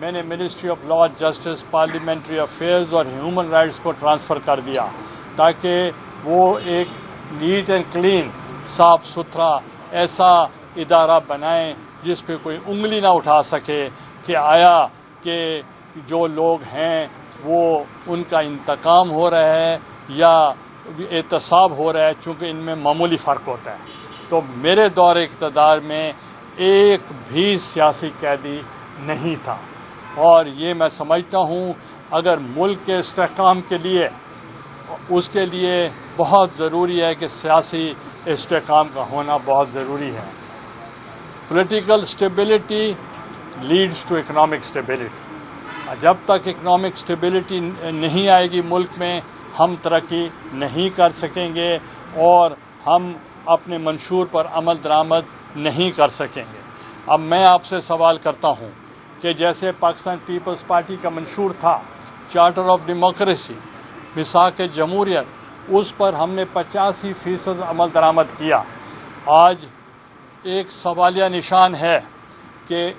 میں نے ministry of law justice parliamentary affairs اور ہیومن رائٹس کو ٹرانسفر کر دیا تاکہ وہ ایک نیٹ اینڈ کلین صاف ستھرا ایسا ادارہ بنائیں جس پہ کوئی انگلی نہ اٹھا سکے کہ آیا کہ جو لوگ ہیں وہ ان کا انتقام ہو رہا ہے یا احتساب ہو رہا ہے، چونکہ ان میں معمولی فرق ہوتا ہے۔ تو میرے دور اقتدار میں ایک بھی سیاسی قیدی نہیں تھا، اور یہ میں سمجھتا ہوں اگر ملک کے استحکام کے لیے اس کے لیے بہت ضروری ہے کہ سیاسی استحکام کا ہونا بہت ضروری ہے۔ Political stability leads to economic stability. جب تک اکنامک اسٹیبلٹی نہیں آئے گی ملک میں، ہم ترقی نہیں کر سکیں گے اور ہم اپنے منشور پر عمل درآمد نہیں کر سکیں گے۔ اب میں آپ سے سوال کرتا ہوں کہ جیسے پاکستان پیپلز پارٹی کا منشور تھا چارٹر آف ڈیموکریسی، میثاق جمہوریت، اس پر ہم نے 85% عمل درآمد کیا۔ آج ایک سوالیہ نشان ہے کہ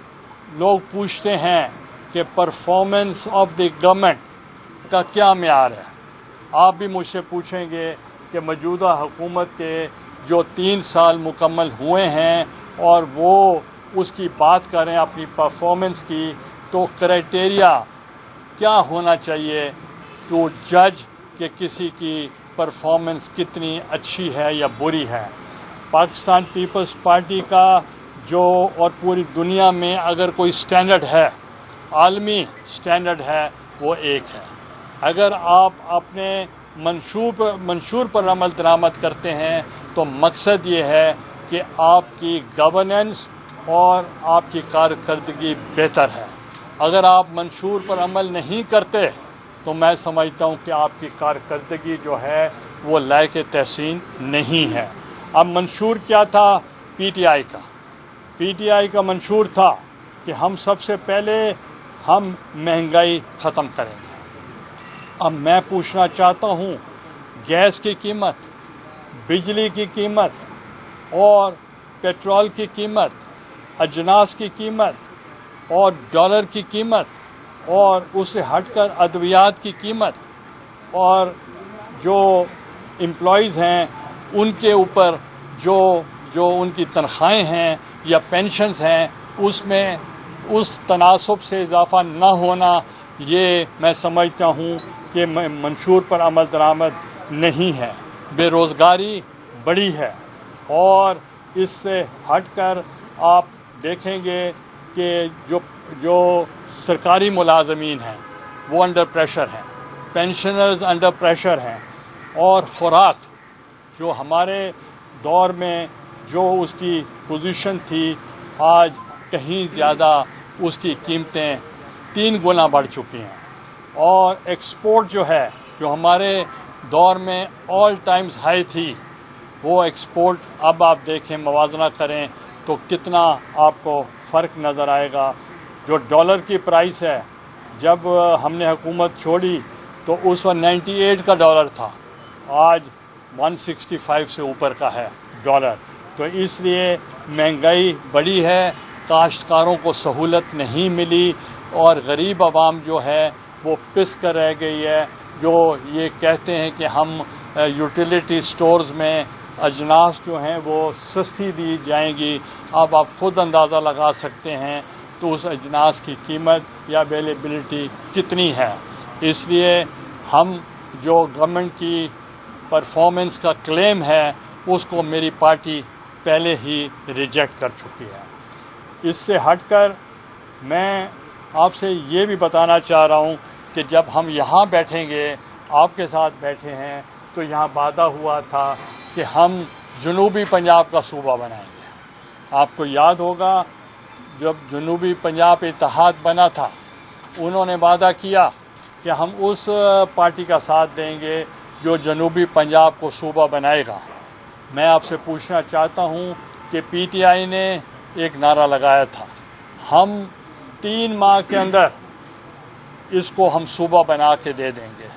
لوگ پوچھتے ہیں کہ پرفارمنس آف دی گورنمنٹ کا کیا معیار ہے۔ آپ بھی مجھ سے پوچھیں گے کہ موجودہ حکومت کے جو 3 سال مکمل ہوئے ہیں اور وہ اس کی بات کریں اپنی پرفارمنس کی، تو کرائٹیریا کیا ہونا چاہیے ٹو جج کہ کسی کی پرفارمنس کتنی اچھی ہے یا بری ہے۔ پاکستان پیپلز پارٹی کا جو اور پوری دنیا میں اگر کوئی سٹینڈرڈ ہے، عالمی سٹینڈرڈ ہے، وہ ایک ہے۔ اگر آپ اپنے منشور پر عمل درآمد کرتے ہیں تو مقصد یہ ہے کہ آپ کی گورننس اور آپ کی کارکردگی بہتر ہے۔ اگر آپ منشور پر عمل نہیں کرتے تو میں سمجھتا ہوں کہ آپ کی کارکردگی جو ہے وہ لائق تحسین نہیں ہے۔ اب منشور کیا تھا پی ٹی آئی کا منشور تھا کہ ہم سب سے پہلے ہم مہنگائی ختم کریں گے۔ اب میں پوچھنا چاہتا ہوں، گیس کی قیمت، بجلی کی قیمت اور پیٹرول کی قیمت، اجناس کی قیمت اور ڈالر کی قیمت اور اس سے ہٹ کر ادویات کی قیمت اور جو امپلائیز ہیں ان کے اوپر جو ان کی تنخواہیں ہیں یا پینشنز ہیں، اس میں اس تناسب سے اضافہ نہ ہونا، یہ میں سمجھتا ہوں کہ منشور پر عمل درآمد نہیں ہے۔ بے روزگاری بڑی ہے اور اس سے ہٹ کر آپ دیکھیں گے کہ جو سرکاری ملازمین ہیں وہ انڈر پریشر ہیں، پینشنرز انڈر پریشر ہیں، اور خوراک جو ہمارے دور میں جو اس کی پوزیشن تھی، آج کہیں زیادہ اس کی قیمتیں 3 گنا بڑھ چکی ہیں، اور ایکسپورٹ جو ہے جو ہمارے دور میں آل ٹائمز ہائی تھی، وہ ایکسپورٹ اب آپ دیکھیں، موازنہ کریں تو کتنا آپ کو فرق نظر آئے گا۔ جو ڈالر کی پرائس ہے، جب ہم نے حکومت چھوڑی تو اس وقت 98 کا ڈالر تھا، آج 165 سے اوپر کا ہے ڈالر۔ تو اس لیے مہنگائی بڑی ہے، کاشتکاروں کو سہولت نہیں ملی، اور غریب عوام جو ہے وہ پس کر رہ گئی ہے۔ جو یہ کہتے ہیں کہ ہم یوٹیلیٹی سٹورز میں اجناس جو ہیں وہ سستی دی جائیں گی، اب آپ خود اندازہ لگا سکتے ہیں تو اس اجناس کی قیمت یا اویلیبلٹی کتنی ہے۔ اس لیے ہم جو گورنمنٹ کی پرفارمنس کا کلیم ہے اس کو میری پارٹی پہلے ہی ریجیکٹ کر چکی ہے۔ اس سے ہٹ کر میں آپ سے یہ بھی بتانا چاہ رہا ہوں کہ جب ہم یہاں بیٹھیں گے، آپ کے ساتھ بیٹھے ہیں، تو یہاں وعدہ ہوا تھا کہ ہم جنوبی پنجاب کا صوبہ بنائیں گے۔ آپ کو یاد ہوگا جب جنوبی پنجاب اتحاد بنا تھا، انہوں نے وعدہ کیا کہ ہم اس پارٹی کا ساتھ دیں گے جو جنوبی پنجاب کو صوبہ بنائے گا۔ میں آپ سے پوچھنا چاہتا ہوں کہ پی ٹی آئی نے ایک نعرہ لگایا تھا، ہم 3 ماہ کے اندر اس کو ہم صوبہ بنا کے دے دیں گے،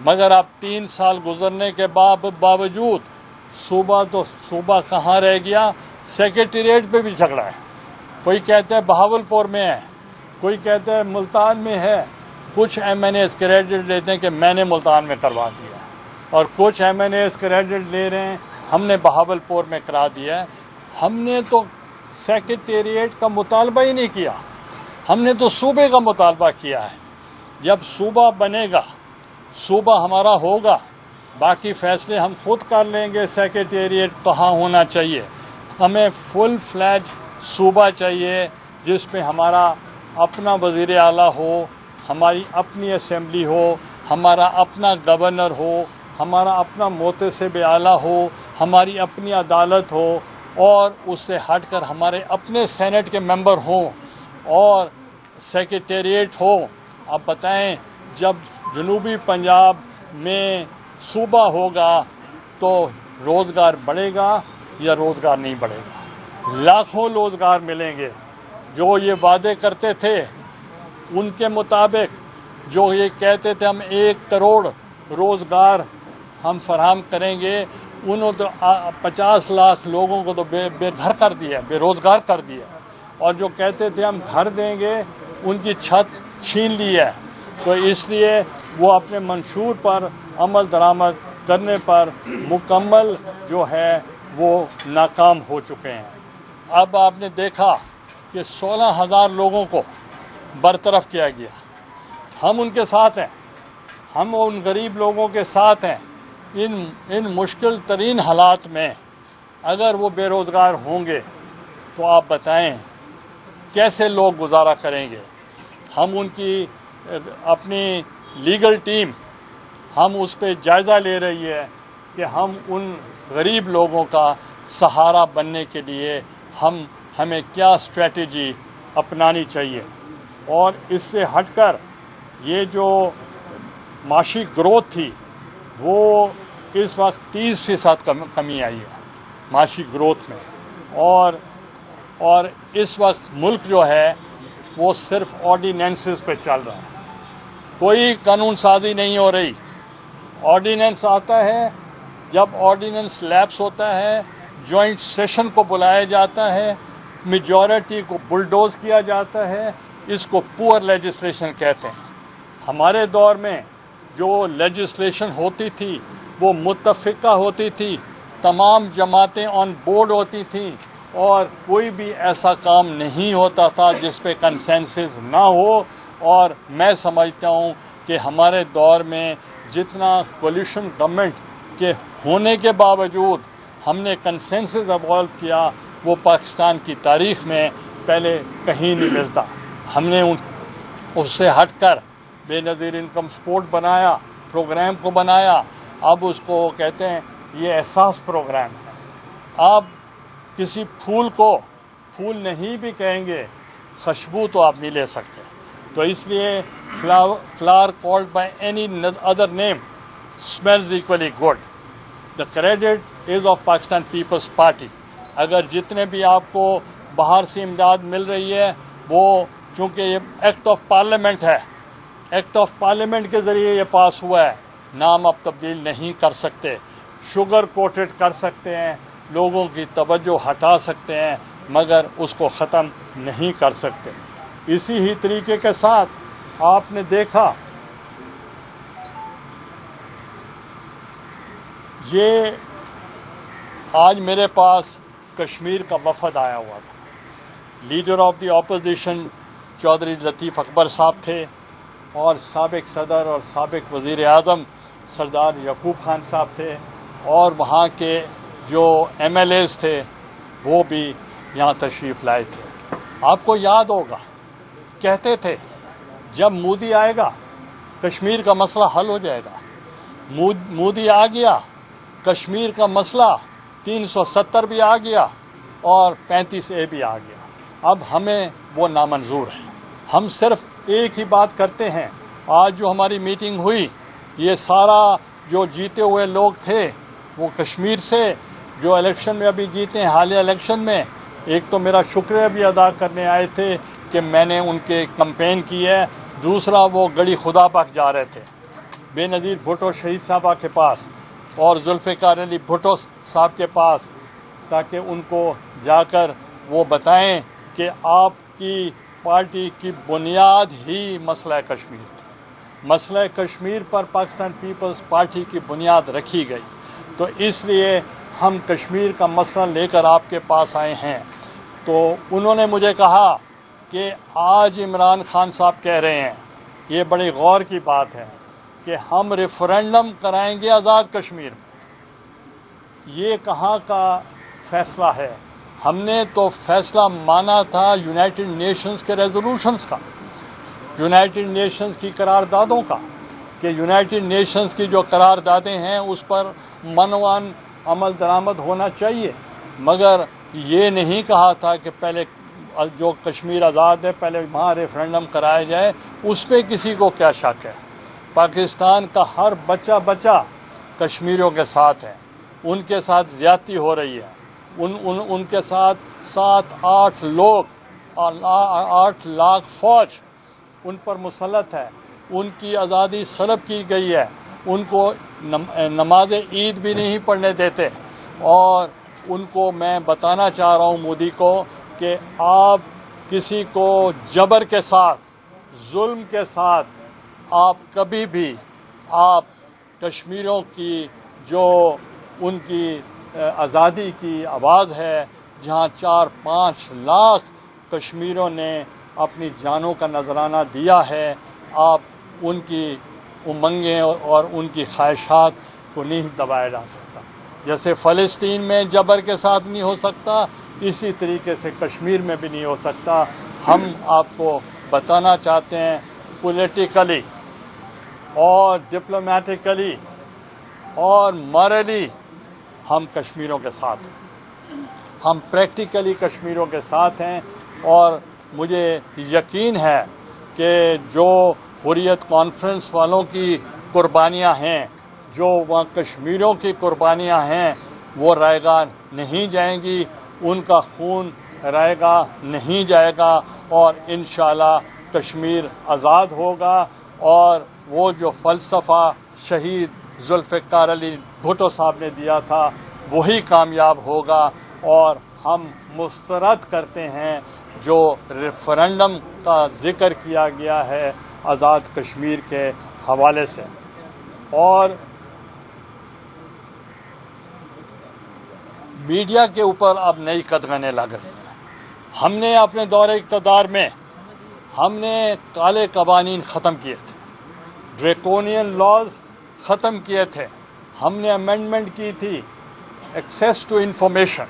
مگر اب 3 سال گزرنے کے باوجود صوبہ کہاں رہ گیا؟ سیکریٹریٹ پہ بھی جھگڑا ہے۔ کوئی کہتا ہے بہاولپور میں ہے، کوئی کہتا ہے ملتان میں ہے، کچھ ایم این ایز کریڈٹ لیتے ہیں کہ میں نے ملتان میں کروا دیا، اور کچھ ایم این ایز کریڈٹ لے رہے ہیں ہم نے بہاول پور میں کرا دیا ہے۔ ہم نے تو سیکریٹریٹ کا مطالبہ ہی نہیں کیا، ہم نے تو صوبے کا مطالبہ کیا ہے۔ جب صوبہ بنے گا، صوبہ ہمارا ہوگا، باقی فیصلے ہم خود کر لیں گے سیکریٹریٹ کہاں ہونا چاہیے۔ ہمیں فل فلیج صوبہ چاہیے جس میں ہمارا اپنا وزیر اعلیٰ ہو، ہماری اپنی اسمبلی ہو، ہمارا اپنا گورنر ہو، ہمارا اپنا محتسب اعلیٰ ہو، ہماری اپنی عدالت ہو، اور اس سے ہٹ کر ہمارے اپنے سینٹ کے ممبر ہوں اور سیکریٹریٹ ہو۔ اب بتائیں، جب جنوبی پنجاب میں صوبہ ہوگا تو روزگار بڑھے گا یا روزگار نہیں بڑھے گا؟ لاکھوں روزگار ملیں گے۔ جو یہ وعدے کرتے تھے ان کے مطابق، جو یہ کہتے تھے ہم 1 کروڑ روزگار ہم فراہم کریں گے، انہوں تو 50 لاکھ لوگوں کو تو بے گھر کر دیا، بے روزگار کر دیا، اور جو کہتے تھے ہم گھر دیں گے ان کی چھت چھین لی ہے۔ تو اس لیے وہ اپنے منشور پر عمل درآمد کرنے پر مکمل جو ہے وہ ناکام ہو چکے ہیں۔ اب آپ نے دیکھا کہ 16,000 لوگوں کو برطرف کیا گیا۔ ہم ان کے ساتھ ہیں، ہم ان غریب لوگوں کے ساتھ ہیں۔ ان مشکل ترین حالات میں اگر وہ بے روزگار ہوں گے تو آپ بتائیں کیسے لوگ گزارا کریں گے؟ ہم ان کی اپنی لیگل ٹیم ہم اس پہ جائزہ لے رہی ہے کہ ہم ان غریب لوگوں کا سہارا بننے کے لیے ہمیں کیا اسٹریٹجی اپنانی چاہیے۔ اور اس سے ہٹ کر یہ جو معاشی گروتھ تھی وہ اس وقت 30% کمی آئی ہے معاشی گروتھ میں، اور اس وقت ملک جو ہے وہ صرف آرڈیننسز پہ چل رہا ہے، کوئی قانون سازی نہیں ہو رہی۔ آرڈیننس آتا ہے، جب آرڈیننس لیپس ہوتا ہے جوائنٹ سیشن کو بلایا جاتا ہے، میجورٹی کو بلڈوز کیا جاتا ہے، اس کو پور لیجسلیشن کہتے ہیں۔ ہمارے دور میں جو لیجسلیشن ہوتی تھی وہ متفقہ ہوتی تھی، تمام جماعتیں آن بورڈ ہوتی تھیں، اور کوئی بھی ایسا کام نہیں ہوتا تھا جس پہ کنسنسس نہ ہو۔ اور میں سمجھتا ہوں کہ ہمارے دور میں جتنا کولیشن گورنمنٹ کے ہونے کے باوجود ہم نے کنسنسس ایوالو کیا، وہ پاکستان کی تاریخ میں پہلے کہیں نہیں ملتا۔ ہم نے اس سے ہٹ کر بے نظیر انکم سپورٹ بنایا، پروگرام کو بنایا، اب اس کو کہتے ہیں یہ احساس پروگرام ہے۔ آپ کسی پھول کو پھول نہیں بھی کہیں گے، خوشبو تو آپ نہیں لے سکتے۔ تو اس لیے flower called by any other name smells equally good. The credit is of Pakistan People's Party. اگر جتنے بھی آپ کو باہر سے امداد مل رہی ہے وہ چونکہ یہ ایکٹ آف پارلیمنٹ ہے، ایکٹ آف پارلیمنٹ کے ذریعے یہ پاس ہوا ہے، نام آپ تبدیل نہیں کر سکتے، شوگر کوٹڈ کر سکتے ہیں، لوگوں کی توجہ ہٹا سکتے ہیں، مگر اس کو ختم نہیں کر سکتے۔ اسی ہی طریقے کے ساتھ آپ نے دیکھا یہ آج میرے پاس کشمیر کا وفد آیا ہوا تھا۔ Leader of the opposition Chaudhry Latif Akbar صاحب تھے، اور سابق صدر اور سابق وزیر اعظم سردار یعقوب خان صاحب تھے، اور وہاں کے جو ایم ایل ایز تھے وہ بھی یہاں تشریف لائے تھے۔ آپ کو یاد ہوگا کہتے تھے جب مودی آئے گا کشمیر کا مسئلہ حل ہو جائے گا۔ مودی آ گیا، کشمیر کا مسئلہ 370 بھی آ گیا اور 35A بھی آ گیا۔ اب ہمیں وہ نامنظور ہے۔ ہم صرف ایک ہی بات کرتے ہیں۔ آج جو ہماری میٹنگ ہوئی، یہ سارا جو جیتے ہوئے لوگ تھے وہ کشمیر سے، جو الیکشن میں ابھی جیتے ہیں حالیہ الیکشن میں، ایک تو میرا شکریہ بھی ادا کرنے آئے تھے کہ میں نے ان کے کمپین کی ہے، دوسرا وہ گڑی خدا پاک جا رہے تھے بے نظیر بھٹو شہید صاحبہ کے پاس اور ذوالفقار علی بھٹو صاحب کے پاس، تاکہ ان کو جا کر وہ بتائیں کہ آپ کی پارٹی کی بنیاد ہی مسئلہ کشمیر تھی. مسئلہ کشمیر پر پاکستان پیپلز پارٹی کی بنیاد رکھی گئی. تو اس لیے ہم کشمیر کا مسئلہ لے کر آپ کے پاس آئے ہیں. تو انہوں نے مجھے کہا کہ آج عمران خان صاحب کہہ رہے ہیں، یہ بڑی غور کی بات ہے، کہ ہم ریفرینڈم کرائیں گے آزاد کشمیر میں. یہ کہاں کا فیصلہ ہے؟ ہم نے تو فیصلہ مانا تھا یونائٹڈ نیشنز کے ریزولوشنز کا، یونائٹڈ نیشنز کی قراردادوں کا، کہ یونائٹڈ نیشنز کی جو قراردادیں ہیں اس پر منوان عمل درآمد ہونا چاہیے. مگر یہ نہیں کہا تھا کہ پہلے جو کشمیر آزاد ہے پہلے وہاں ریفرینڈم کرایا جائے. اس پہ کسی کو کیا شک ہے؟ پاکستان کا ہر بچہ کشمیریوں کے ساتھ ہے. ان کے ساتھ زیادتی ہو رہی ہے. ان کے ساتھ 7-8 لوگ اور 8 لاکھ فوج ان پر مسلط ہے. ان کی آزادی سلب کی گئی ہے. ان کو نماز عید بھی نہیں پڑھنے دیتے. اور ان کو میں بتانا چاہ رہا ہوں مودی کو کہ آپ کسی کو جبر کے ساتھ، ظلم کے ساتھ آپ کبھی بھی آپ کشمیریوں کی جو ان کی آزادی کی آواز ہے، جہاں 4-5 لاکھ کشمیریوں نے اپنی جانوں کا نذرانہ دیا ہے، آپ ان کی امنگیں اور ان کی خواہشات کو نہیں دبایا جا سکتا. جیسے فلسطین میں جبر کے ساتھ نہیں ہو سکتا، اسی طریقے سے کشمیر میں بھی نہیں ہو سکتا. ہم آپ کو بتانا چاہتے ہیں پولیٹیکلی اور ڈپلومیٹیکلی اور مورلی ہم کشمیریوں کے ساتھ ہیں. ہم پریکٹیکلی کشمیریوں کے ساتھ ہیں. اور مجھے یقین ہے کہ جو حریت کانفرنس والوں کی قربانیاں ہیں، جو وہاں کشمیریوں کی قربانیاں ہیں، وہ رائے گاہ نہیں جائیں گی. ان کا خون رائے گاہ نہیں جائے گا. اور انشاءاللہ کشمیر آزاد ہوگا. اور وہ جو فلسفہ شہید ذوالفقار علی بھٹو صاحب نے دیا تھا وہی کامیاب ہوگا. اور ہم مسترد کرتے ہیں جو ریفرینڈم کا ذکر کیا گیا ہے آزاد کشمیر کے حوالے سے. اور میڈیا کے اوپر اب نئی قدغنیں لگ رہی ہیں. ہم نے اپنے دور اقتدار میں ہم نے کالے قوانین ختم کیے تھے، ڈریکونین لاز ختم کیے تھے. ہم نے امینڈمنٹ کی تھی ایکسیس ٹو انفارمیشن،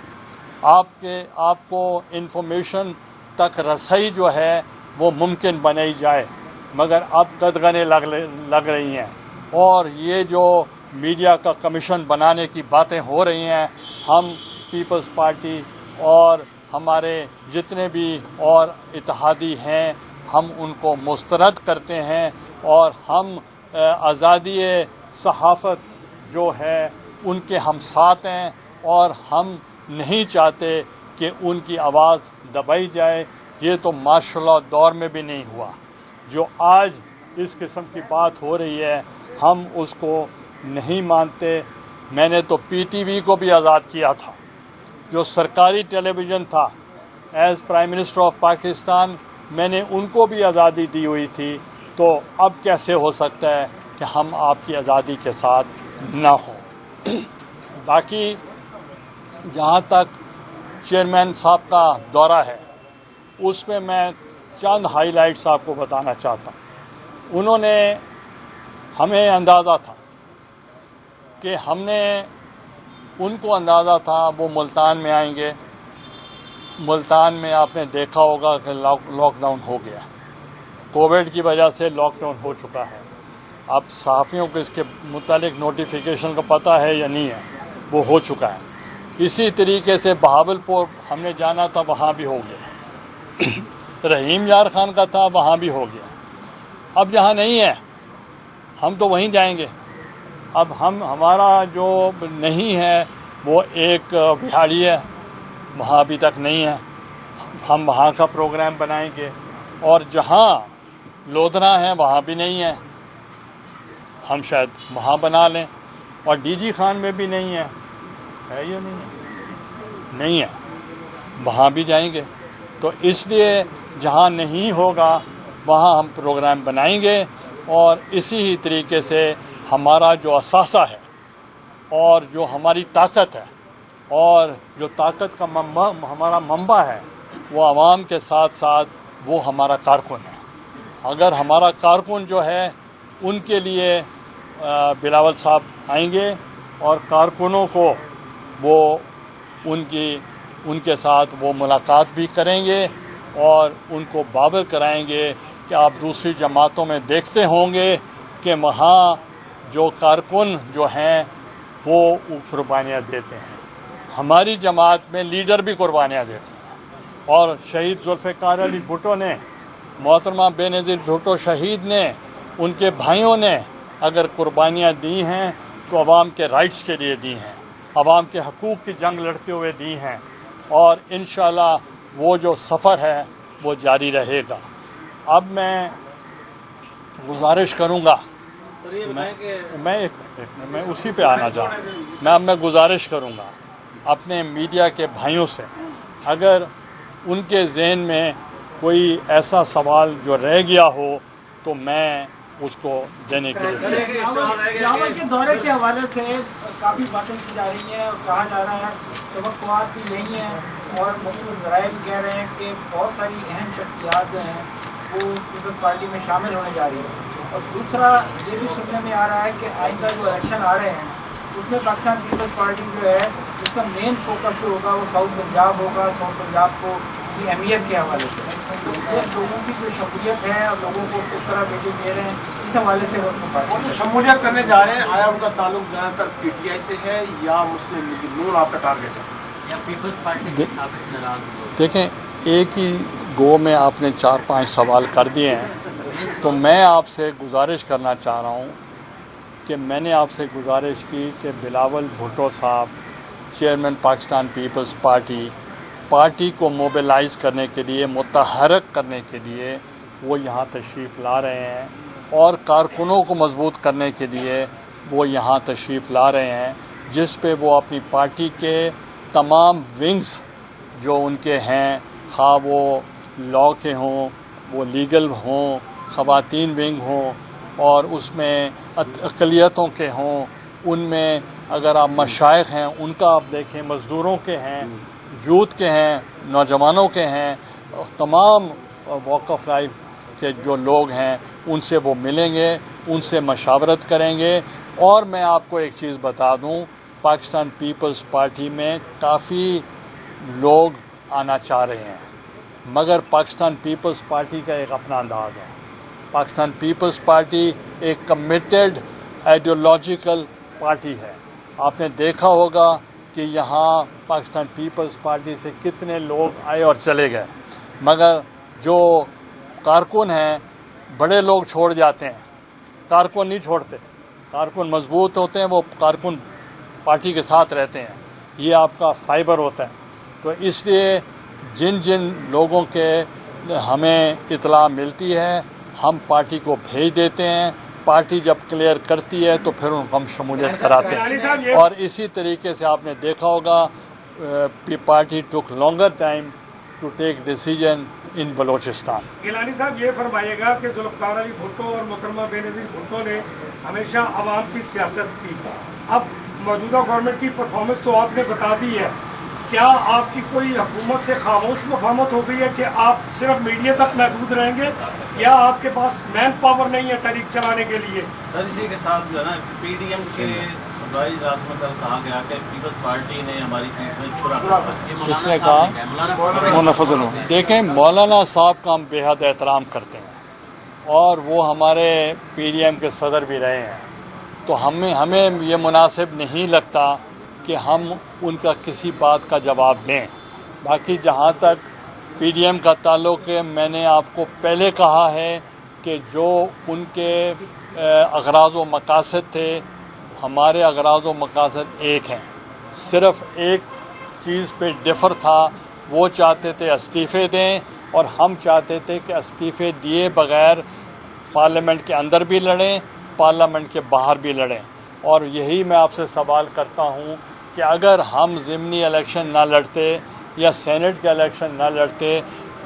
آپ کو انفارمیشن تک رسائی جو ہے وہ ممکن بنائی جائے. مگر اب قدغنیں لگ رہی ہیں. اور یہ جو میڈیا کا کمیشن بنانے کی باتیں ہو رہی ہیں، ہم پیپلز پارٹی اور ہمارے جتنے بھی اور اتحادی ہیں ہم ان کو مسترد کرتے ہیں. اور ہم آزادی صحافت جو ہے ان کے ہم ساتھ ہیں. اور ہم نہیں چاہتے کہ ان کی آواز دبائی جائے. یہ تو ماشاء اللہ دور میں بھی نہیں ہوا. جو آج اس قسم کی بات ہو رہی ہے ہم اس کو نہیں مانتے. میں نے تو پی ٹی وی کو بھی آزاد کیا تھا، جو سرکاری ٹیلی ویژن تھا. As prime minister of Pakistan میں نے ان کو بھی آزادی دی ہوئی تھی. تو اب کیسے ہو سکتا ہے کہ ہم آپ کی آزادی کے ساتھ نہ ہوں. باقی جہاں تک چیئرمین صاحب کا دورہ ہے اس میں میں چند ہائی لائٹس آپ کو بتانا چاہتا ہوں. انہوں نے ہمیں اندازہ تھا کہ ان کو اندازہ تھا وہ ملتان میں آئیں گے. ملتان میں آپ نے دیکھا ہوگا کہ لاک ڈاؤن ہو گیا، کووڈ کی وجہ سے لاک ڈاؤن ہو چکا ہے. اب صحافیوں کو اس کے متعلق نوٹیفیکیشن کا پتہ ہے یا نہیں ہے، وہ ہو چکا ہے. اسی طریقے سے بہاولپور ہم نے جانا تھا، وہاں بھی ہو گیا. رحیم یار خان کا تھا، وہاں بھی ہو گیا. اب جہاں نہیں ہے ہم تو وہیں جائیں گے. اب ہمارا جو نہیں ہے وہ ایک بہاڑی ہے، وہاں ابھی تک نہیں ہے. ہم وہاں کا پروگرام بنائیں گے. اور جہاں لودھنا ہے وہاں بھی نہیں ہے، ہم شاید وہاں بنا لیں. اور ڈی جی خان میں بھی نہیں ہے یا نہیں ہے، وہاں بھی جائیں گے. تو اس لیے جہاں نہیں ہوگا وہاں ہم پروگرام بنائیں گے، اور اسی ہی طریقے سے ہمارا جو اثاثہ ہے اور جو ہماری طاقت ہے اور جو طاقت کا ہمارا منبع ہے وہ عوام کے ساتھ ساتھ وہ ہمارا کارکن ہے۔ اگر ہمارا کارکن جو ہے ان کے لیے بلاول صاحب آئیں گے اور کارکنوں کو وہ ان کے ساتھ وہ ملاقات بھی کریں گے اور ان کو باور کرائیں گے کہ آپ دوسری جماعتوں میں دیکھتے ہوں گے کہ وہاں جو کارکن جو ہیں وہ قربانیاں دیتے ہیں۔ ہماری جماعت میں لیڈر بھی قربانیاں دیتے ہیں، اور شہید ذوالفقار علی بھٹو نے، محترمہ بے نظیر بھٹو شہید نے، ان کے بھائیوں نے اگر قربانیاں دی ہیں تو عوام کے رائٹس کے لیے دی ہیں، عوام کے حقوق کی جنگ لڑتے ہوئے دی ہیں، اور انشاءاللہ وہ جو سفر ہے وہ جاری رہے گا۔ اب میں گزارش کروں گا، میں اسی پہ آنا چاہوں، میں گزارش کروں گا اپنے میڈیا کے بھائیوں سے، اگر ان کے ذہن میں کوئی ایسا سوال جو رہ گیا ہو تو میں اس کو دینے کے لیے۔ بلاول کے دورے کے حوالے سے کافی باتیں کی جا رہی ہیں اور کہا جا رہا ہے توقعات بھی نہیں ہیں، اور مختلف ذرائع بھی کہہ رہے ہیں کہ بہت ساری اہم شخصیات جو ہیں وہ پیپلز پارٹی میں شامل ہونے جا رہی ہیں، اور دوسرا یہ بھی سننے میں آ رہا ہے کہ آئندہ جو الیکشن آ رہے ہیں اس میں پاکستان پیپلز پارٹی جو ہے اس کا مین فوکس جو ہوگا وہ ساؤتھ پنجاب ہوگا، ساؤتھ پنجاب کو کی اہمیت کے حوالے سے، تو یہ لوگوں کی جو شمولیت ہے اور لوگوں کو کس طرح بیٹے دے رہے ہیں اس حوالے سے وہ جو شمولیت کرنے جا رہے ہیں، آیا ان کا تعلق زیادہ تر پی ٹی آئی سے ہے یا مسلم لیگ نون آپ کا ٹارگیٹ ہے یا پیپلز پارٹی؟ دیکھیں، ایک ہی گو میں آپ نے 4-5 سوال کر دیے ہیں، تو میں آپ سے گزارش کرنا چاہ رہا ہوں کہ میں نے آپ سے گزارش کی کہ بلاول بھٹو صاحب چیئرمین پاکستان پیپلز پارٹی کو موبلائز کرنے کے لیے، متحرک کرنے کے لیے وہ یہاں تشریف لا رہے ہیں، اور کارکنوں کو مضبوط کرنے کے لیے وہ یہاں تشریف لا رہے ہیں، جس پہ وہ اپنی پارٹی کے تمام ونگز جو ان کے ہیں، خواہ وہ لاء کے ہوں، وہ لیگل ہوں، خواتین ونگ ہوں، اور اس میں اقلیتوں کے ہوں، ان میں اگر آپ مشائخ ہیں ان کا آپ دیکھیں، مزدوروں کے ہیں، یوتھ کے ہیں، نوجوانوں کے ہیں، تمام واک آف لائف کے جو لوگ ہیں ان سے وہ ملیں گے، ان سے مشاورت کریں گے۔ اور میں آپ کو ایک چیز بتا دوں، پاکستان پیپلز پارٹی میں کافی لوگ آنا چاہ رہے ہیں، مگر پاکستان پیپلز پارٹی کا ایک اپنا انداز ہے۔ پاکستان پیپلز پارٹی ایک کمیٹڈ آئیڈیولوجیکل پارٹی ہے۔ آپ نے دیکھا ہوگا کہ یہاں پاکستان پیپلز پارٹی سے کتنے لوگ آئے اور چلے گئے، مگر جو کارکن ہیں بڑے لوگ چھوڑ جاتے ہیں، کارکن نہیں چھوڑتے، کارکن مضبوط ہوتے ہیں، وہ کارکن پارٹی کے ساتھ رہتے ہیں، یہ آپ کا فائبر ہوتا ہے۔ تو اس لیے جن لوگوں کے ہمیں اطلاع ملتی ہے ہم پارٹی کو بھیج دیتے ہیں، پارٹی جب کلیئر کرتی ہے تو پھر ان کو ہم شمولیت کراتے ہیں۔ اور اسی طریقے سے آپ نے دیکھا ہوگا party took longer time to take decision in Balochistan. Gilani صاحب یہ فرمائیے گا کہ ذوالفقار علی بھٹو اور محترمہ بے نظیر بھٹو نے ہمیشہ عوام کی سیاست کی، اب موجودہ گورنمنٹ کی پرفارمنس تو آپ نے بتا دی ہے، کیا آپ کی کوئی حکومت سے خاموش مفاہمت ہو گئی ہے کہ آپ صرف میڈیا تک محدود رہیں گے، یا آپ کے پاس مین پاور نہیں ہے تحریک چلانے کے لیے؟ سر اسی کے ساتھ جو ہے نا پی ڈی ایم کے صدرائی اجلاس میں کل کہا گیا کہ پیپلز پارٹی نے ہماری پیٹ میں چھرا، کس نے کہا؟ مولانا فضل۔ دیکھیں، مولانا صاحب کا ہم بے حد احترام کرتے ہیں اور وہ ہمارے پی ڈی ایم کے صدر بھی رہے ہیں، تو ہمیں یہ مناسب نہیں لگتا کہ ہم ان کا کسی بات کا جواب دیں۔ باقی جہاں تک پی ڈی ایم کا تعلق ہے، میں نے آپ کو پہلے کہا ہے کہ جو ان کے اغراض و مقاصد تھے، ہمارے اغراض و مقاصد ایک ہیں، صرف ایک چیز پہ ڈفر تھا، وہ چاہتے تھے استعفے دیں اور ہم چاہتے تھے کہ استعفے دیے بغیر پارلیمنٹ کے اندر بھی لڑیں، پارلیمنٹ کے باہر بھی لڑیں۔ اور یہی میں آپ سے سوال کرتا ہوں کہ اگر ہم ضمنی الیکشن نہ لڑتے یا سینٹ کے الیکشن نہ لڑتے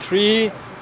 3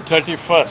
31,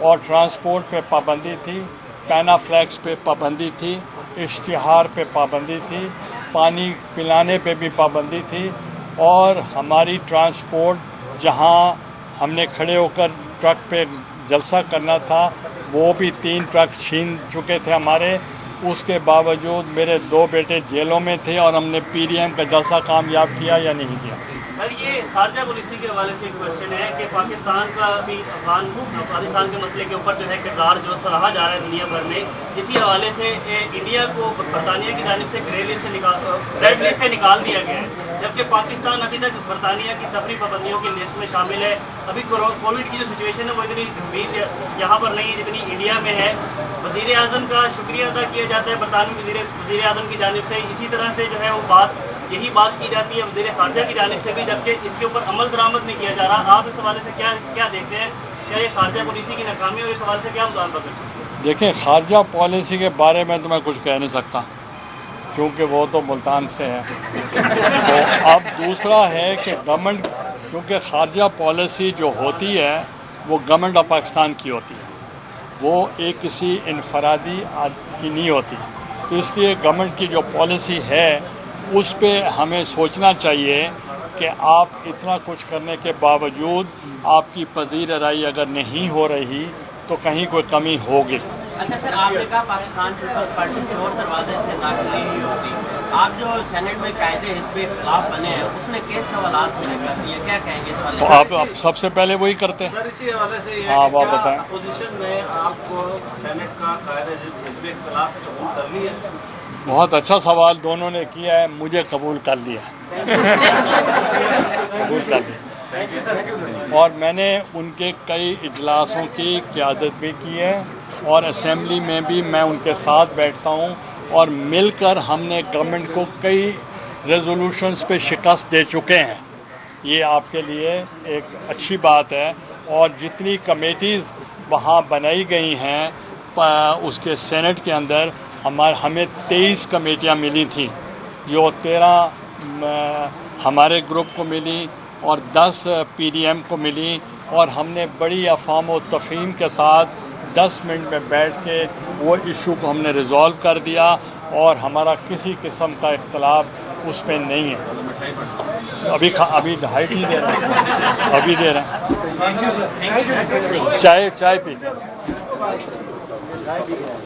اور ٹرانسپورٹ پہ پابندی تھی، پینافلیکس پہ پابندی تھی، اشتہار پہ پابندی تھی، پانی پلانے پہ بھی پابندی تھی، اور ہماری ٹرانسپورٹ جہاں ہم نے کھڑے ہو کر ٹرک پہ جلسہ کرنا تھا وہ بھی 3 ٹرک چھین چکے تھے ہمارے. اس کے باوجود میرے 2 بیٹے جیلوں میں تھے اور ہم نے PDM کا جلسہ کامیاب کیا یا نہیں کیا. سر یہ خارجہ پالیسی کے حوالے سے ایک کوشچن ہے کہ پاکستان کا بھی افغانستان کے مسئلے کے اوپر جو ہے کردار جو سراہا جا رہا ہے دنیا بھر میں، اسی حوالے سے انڈیا کو برطانیہ کی جانب سے ریڈ لسٹ سے نکال دیا گیا ہے، جبکہ پاکستان ابھی تک برطانیہ کی سفری پابندیوں کی لسٹ میں شامل ہے. ابھی کووڈ کی جو سچویشن ہے وہ اتنی گمبھیر یہاں پر نہیں ہے جتنی انڈیا میں ہے. وزیر اعظم کا شکریہ ادا کیا جاتا ہے برطانوی وزیر اعظم کی جانب سے، اسی طرح سے جو ہے وہ یہی بات کی جاتی ہے وزیر خارجہ کی جانب سے بھی، جبکہ اس کے اوپر عمل درآمد نہیں کیا جا رہا. آپ اس حوالے سے کیا دیکھتے ہیں؟ کیا یہ خارجہ پالیسی کی ناکامی اور اس حوالے سے کیا مطالبہ کرتے ہیں؟ دیکھیں، خارجہ پالیسی کے بارے میں تو میں کچھ کہہ نہیں سکتا کیونکہ وہ تو ملتان سے ہے. تو اب دوسرا ہے کہ گورنمنٹ، کیونکہ خارجہ پالیسی جو ہوتی ہے وہ گورنمنٹ آف پاکستان کی ہوتی ہے، وہ ایک کسی انفرادی کی نہیں ہوتی. تو اس لیے گورنمنٹ کی جو پالیسی ہے اس پہ ہمیں سوچنا چاہیے کہ آپ اتنا کچھ کرنے کے باوجود آپ کی پذیر رائے اگر نہیں ہو رہی تو کہیں کوئی کمی ہوگی. اچھا سر، آپ نے کہا پاکستان پیپلز پارٹی چور دروازے سے داخل نہیں ہوتی. آپ جو سینٹ میں قائد حزب اختلاف بنے ہیں اس میں کیس سوالات ہونے کا کیا کہیں گے؟ تو آپ سب سے پہلے وہی کرتے ہیں. سر اسی حوالے سے یہ ہاں، ہے آپ کہ بتائیں. اپوزیشن نے آپ کو سینٹ کا قائد حزب اختلاف قبول کر لی ہے؟ بہت اچھا سوال دونوں نے کیا ہے. مجھے قبول کر لیا قبول کر لیا، اور میں نے ان کے کئی اجلاسوں کی قیادت بھی کی ہے اور اسمبلی میں بھی میں ان کے ساتھ بیٹھتا ہوں، اور مل کر ہم نے گورنمنٹ کو کئی ریزولوشنز پہ شکست دے چکے ہیں. یہ آپ کے لیے ایک اچھی بات ہے. اور جتنی کمیٹیز وہاں بنائی گئی ہیں اس کے سینٹ کے اندر، ہمیں 23 کمیٹیاں ملی تھیں، جو 13 ہمارے گروپ کو ملی اور 10 PDM کو ملی، اور ہم نے بڑی افہام و تفہیم کے ساتھ 10 منٹ میں بیٹھ کے وہ ایشو کو ہم نے ریزالو کر دیا، اور ہمارا کسی قسم کا اختلاف اس پہ نہیں ہے. ابھی ڈھائی ہی دے رہے ہیں، ابھی دے رہے ہیں. چائے پی